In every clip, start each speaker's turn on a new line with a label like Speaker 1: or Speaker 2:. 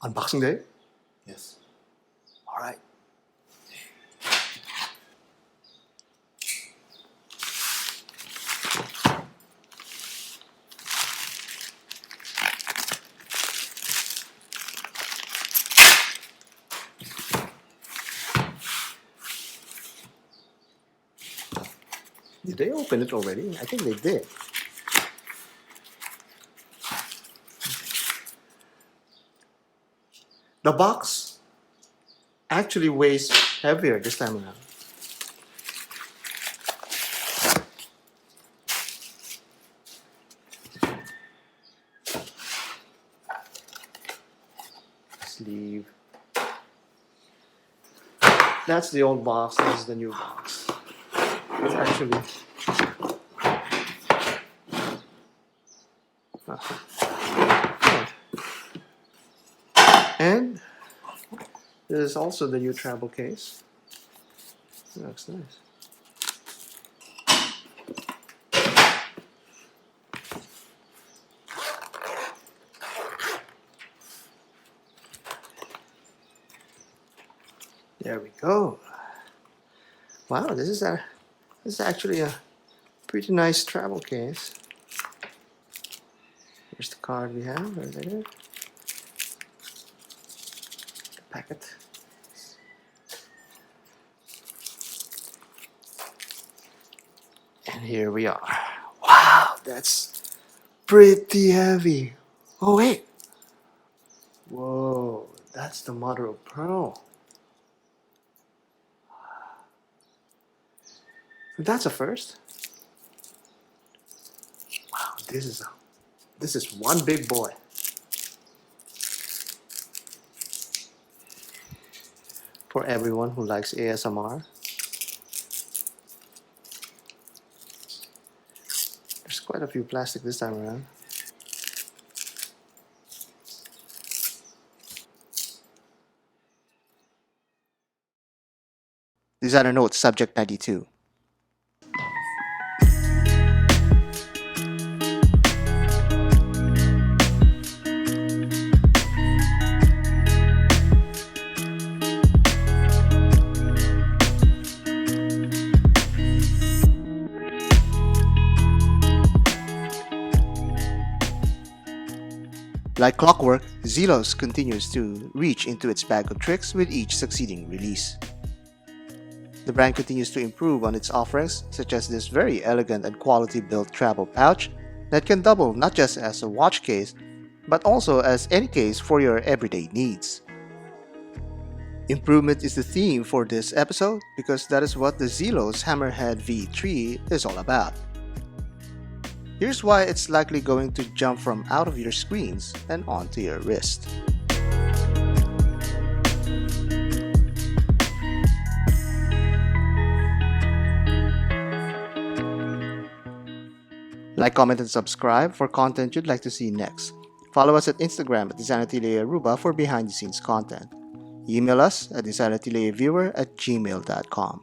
Speaker 1: Unboxing day?
Speaker 2: Yes.
Speaker 1: Alright. Did they open it already? I think they did. The box actually weighs heavier this time around. Sleeve. That's the old box, this is the new box. It's actually and this is also the new travel case. That looks nice. There we go. Wow, this is actually a pretty nice travel case. Here's the card we have right there. The packet. And here we are. Wow, that's pretty heavy. Oh wait. Whoa, that's the mother of pearl. That's a first. Wow, this is one big boy. For everyone who likes ASMR. There's quite a few plastic this time around. Designer note, subject 92. Like clockwork, Zelos continues to reach into its bag of tricks with each succeeding release. The brand continues to improve on its offerings, such as this very elegant and quality-built travel pouch that can double not just as a watch case, but also as any case for your everyday needs. Improvement is the theme for this episode because that is what the Zelos Hammerhead V3 is all about. Here's why it's likely going to jump from out of your screens and onto your wrist. Like, comment, and subscribe for content you'd like to see next. Follow us at Instagram at Design Aruba for behind-the-scenes content. Email us at designatileviewer@gmail.com.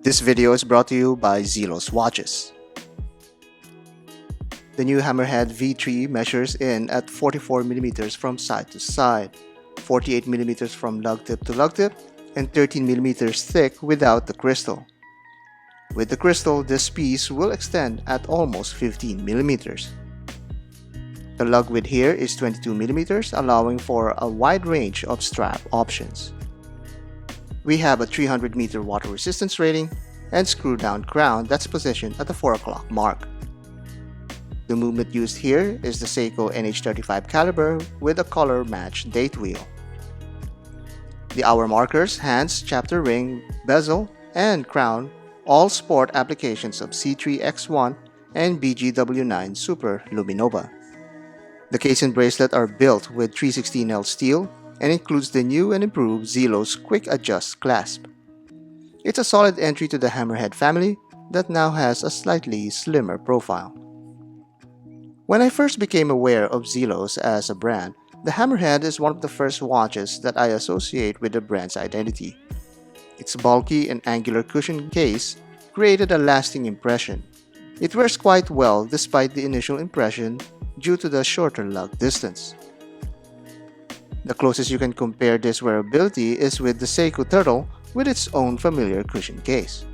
Speaker 1: This video is brought to you by Zelos Watches. The new Hammerhead V3 measures in at 44mm from side to side, 48mm from lug tip to lug tip, and 13mm thick without the crystal. With the crystal, this piece will extend at almost 15mm. The lug width here is 22mm, allowing for a wide range of strap options. We have a 300-meter water resistance rating and screw-down crown that's positioned at the 4 o'clock mark. The movement used here is the Seiko NH35 caliber with a color-matched date wheel. The hour markers, hands, chapter ring, bezel, and crown all sport applications of C3X1 and BGW9 Super Luminova. The case and bracelet are built with 316L steel and includes the new and improved Zelos Quick Adjust clasp. It's a solid entry to the Hammerhead family that now has a slightly slimmer profile. When I first became aware of Zelos as a brand, the Hammerhead is one of the first watches that I associate with the brand's identity. Its bulky and angular cushion case created a lasting impression. It wears quite well despite the initial impression due to the shorter lug distance. The closest you can compare this wearability is with the Seiko Turtle with its own familiar cushion case.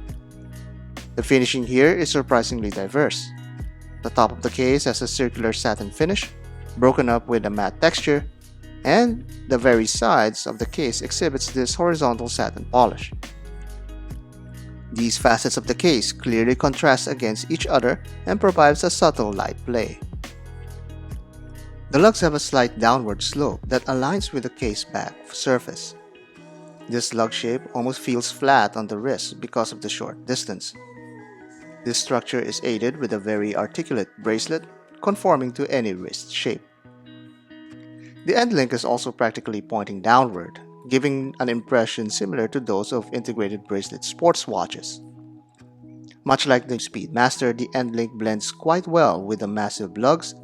Speaker 1: The finishing here is surprisingly diverse. The top of the case has a circular satin finish, broken up with a matte texture, and the very sides of the case exhibits this horizontal satin polish. These facets of the case clearly contrast against each other and provides a subtle light play. The lugs have a slight downward slope that aligns with the case back surface. This lug shape almost feels flat on the wrist because of the short distance. This structure is aided with a very articulate bracelet conforming to any wrist shape. The end link is also practically pointing downward, giving an impression similar to those of integrated bracelet sports watches. Much like the Speedmaster, the end link blends quite well with the massive lugs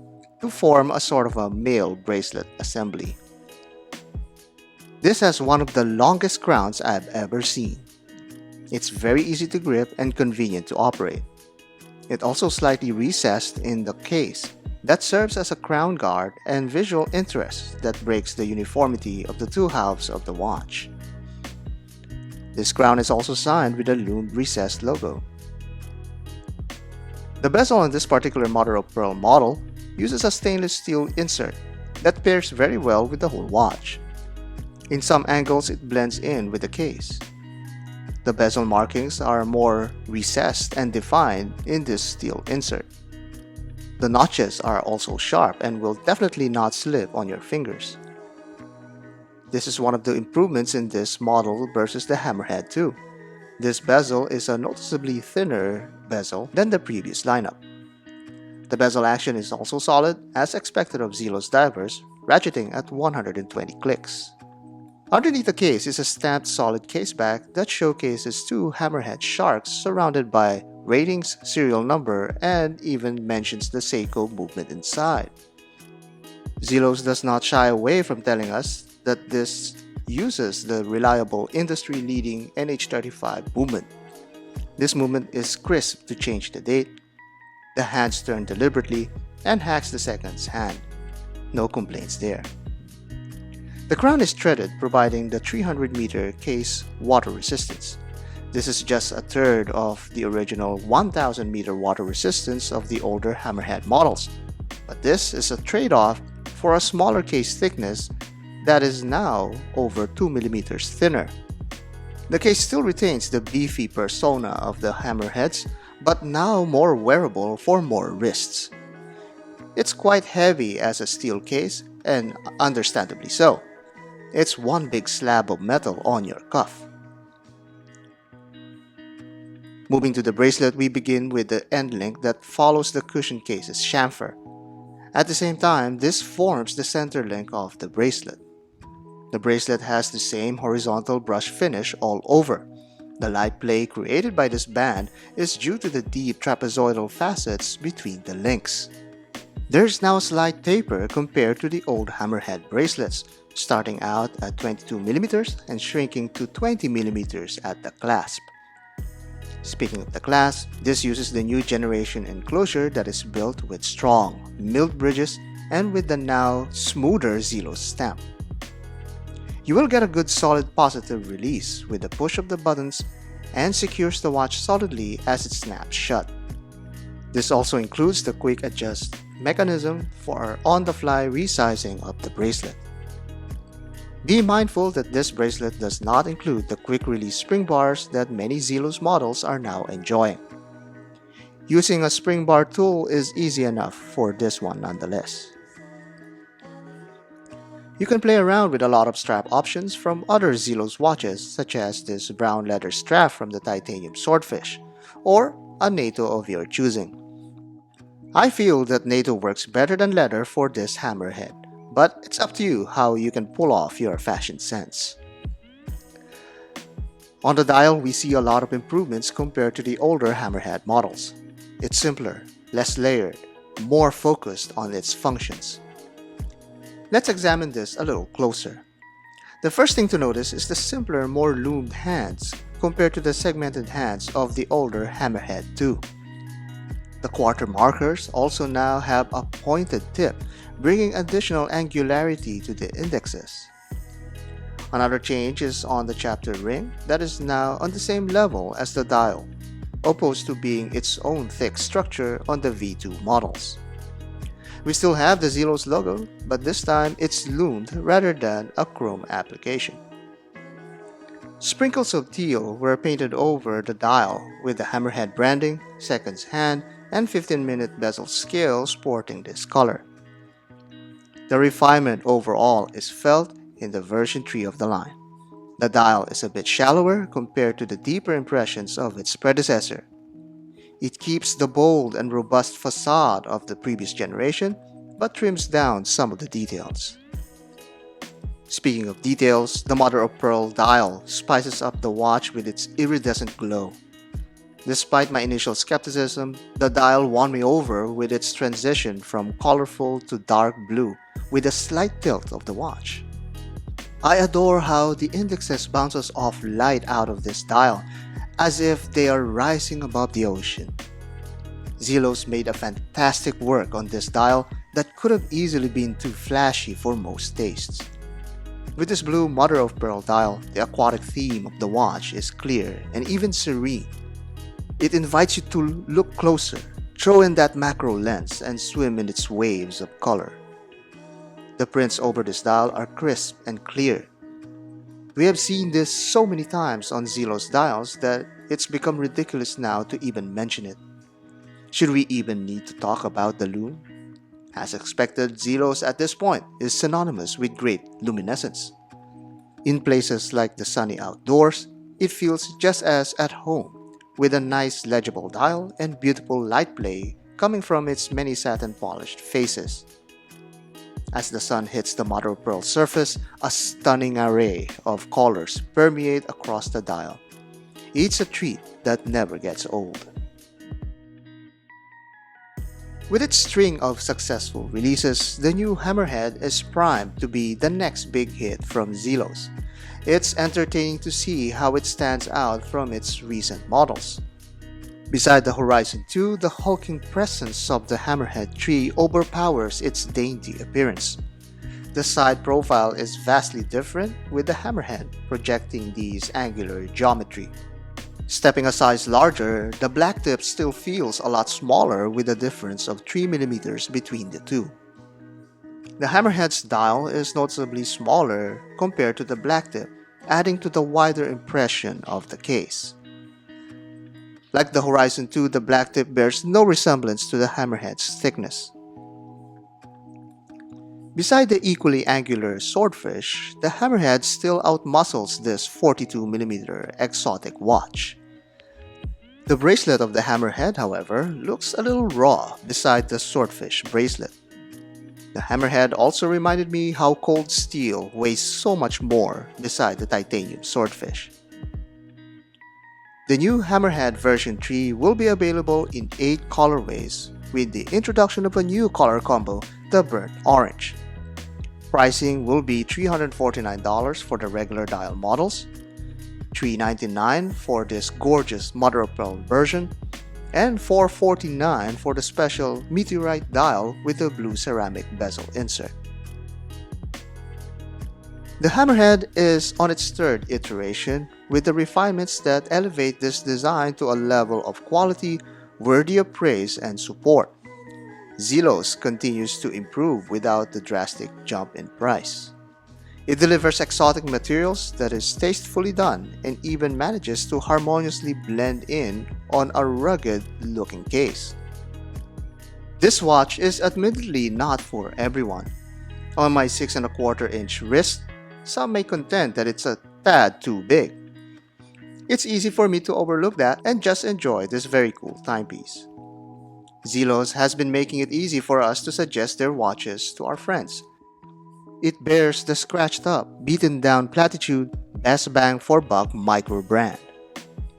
Speaker 1: to form a sort of a male bracelet assembly. This has one of the longest crowns I've ever seen. It's very easy to grip and convenient to operate. It also slightly recessed in the case that serves as a crown guard and visual interest that breaks the uniformity of the two halves of the watch. This crown is also signed with a loomed recessed logo. The bezel on this particular mother of pearl model uses a stainless steel insert that pairs very well with the whole watch. In some angles, it blends in with the case. The bezel markings are more recessed and defined in this steel insert. The notches are also sharp and will definitely not slip on your fingers. This is one of the improvements in this model versus the Hammerhead 2. This bezel is a noticeably thinner bezel than the previous lineup. The bezel action is also solid, as expected of Zelos divers, ratcheting at 120 clicks. Underneath the case is a stamped solid caseback that showcases two hammerhead sharks surrounded by ratings, serial number, and even mentions the Seiko movement inside. Zelos does not shy away from telling us that this uses the reliable industry-leading NH35 movement. This movement is crisp to change the date. The hands turn deliberately and hacks the second's hand. No complaints there. The crown is threaded, providing the 300-meter case water resistance. This is just a third of the original 1,000-meter water resistance of the older Hammerhead models, but this is a trade-off for a smaller case thickness that is now over 2 millimeters thinner. The case still retains the beefy persona of the Hammerheads, but now more wearable for more wrists. It's quite heavy as a steel case, and understandably so. It's one big slab of metal on your cuff. Moving to the bracelet, we begin with the end link that follows the cushion case's chamfer. At the same time, this forms the center link of the bracelet. The bracelet has the same horizontal brush finish all over. The light play created by this band is due to the deep trapezoidal facets between the links. There's now a slight taper compared to the old Hammerhead bracelets, starting out at 22mm and shrinking to 20mm at the clasp. Speaking of the clasp, this uses the new generation enclosure that is built with strong, milled bridges and with the now smoother Zelos stamp. You will get a good solid positive release with the push of the buttons and secures the watch solidly as it snaps shut. This also includes the quick adjust mechanism for on-the-fly resizing of the bracelet. Be mindful that this bracelet does not include the quick-release spring bars that many Zelos models are now enjoying. Using a spring bar tool is easy enough for this one nonetheless. You can play around with a lot of strap options from other Zelos watches, such as this brown leather strap from the titanium swordfish, or a NATO of your choosing. I feel that NATO works better than leather for this Hammerhead, but it's up to you how you can pull off your fashion sense. On the dial, we see a lot of improvements compared to the older Hammerhead models. It's simpler, less layered, more focused on its functions. Let's examine this a little closer. The first thing to notice is the simpler, more loomed hands compared to the segmented hands of the older Hammerhead 2. The quarter markers also now have a pointed tip, bringing additional angularity to the indexes. Another change is on the chapter ring that is now on the same level as the dial, opposed to being its own thick structure on the V2 models. We still have the Zelos logo, but this time it's loomed rather than a chrome application. Sprinkles of teal were painted over the dial with the Hammerhead branding, seconds hand, and 15-minute bezel scale sporting this color. The refinement overall is felt in the version 3 of the line. The dial is a bit shallower compared to the deeper impressions of its predecessor. It keeps the bold and robust facade of the previous generation, but trims down some of the details. Speaking of details, the mother-of-pearl dial spices up the watch with its iridescent glow. Despite my initial skepticism, the dial won me over with its transition from colorful to dark blue with a slight tilt of the watch. I adore how the indexes bounces off light out of this dial, as if they are rising above the ocean. Zelos made a fantastic work on this dial that could have easily been too flashy for most tastes. With this blue mother-of-pearl dial, the aquatic theme of the watch is clear and even serene. It invites you to look closer, throw in that macro lens, and swim in its waves of color. The prints over this dial are crisp and clear. We have seen this so many times on Zelos dials that it's become ridiculous now to even mention it. Should we even need to talk about the lume? As expected, Zelos at this point is synonymous with great luminescence. In places like the sunny outdoors, it feels just as at home, with a nice legible dial and beautiful light play coming from its many satin polished faces. As the sun hits the mother-of-pearl surface, a stunning array of colors permeate across the dial. It's a treat that never gets old. With its string of successful releases, the new Hammerhead is primed to be the next big hit from Zelos. It's entertaining to see how it stands out from its recent models. Beside the Horizon 2, the hulking presence of the Hammerhead 3 overpowers its dainty appearance. The side profile is vastly different, with the Hammerhead projecting these angular geometry. Stepping a size larger, the black tip still feels a lot smaller with a difference of 3mm between the two. The Hammerhead's dial is noticeably smaller compared to the black tip, adding to the wider impression of the case. Like the Horizon 2, the black tip bears no resemblance to the Hammerhead's thickness. Beside the equally angular swordfish, the Hammerhead still outmuscles this 42mm exotic watch. The bracelet of the Hammerhead, however, looks a little raw beside the swordfish bracelet. The Hammerhead also reminded me how cold steel weighs so much more beside the titanium swordfish. The new Hammerhead version 3 will be available in 8 colorways with the introduction of a new color combo, the burnt orange. Pricing will be $349 for the regular dial models, $399 for this gorgeous mother-of-pearl version, and $449 for the special meteorite dial with a blue ceramic bezel insert. The Hammerhead is on its third iteration with the refinements that elevate this design to a level of quality worthy of praise and support. Zelos continues to improve without the drastic jump in price. It delivers exotic materials that is tastefully done and even manages to harmoniously blend in on a rugged-looking case. This watch is admittedly not for everyone. On my 6¼ inch wrist, some may contend that it's a tad too big. It's easy for me to overlook that and just enjoy this very cool timepiece. Zelos has been making it easy for us to suggest their watches to our friends. It bears the scratched up, beaten down platitude, best bang for buck microbrand.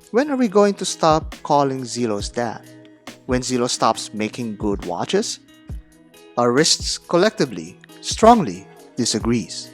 Speaker 1: When are we going to stop calling Zelos that? When Zelos stops making good watches? Our wrists collectively, strongly disagrees.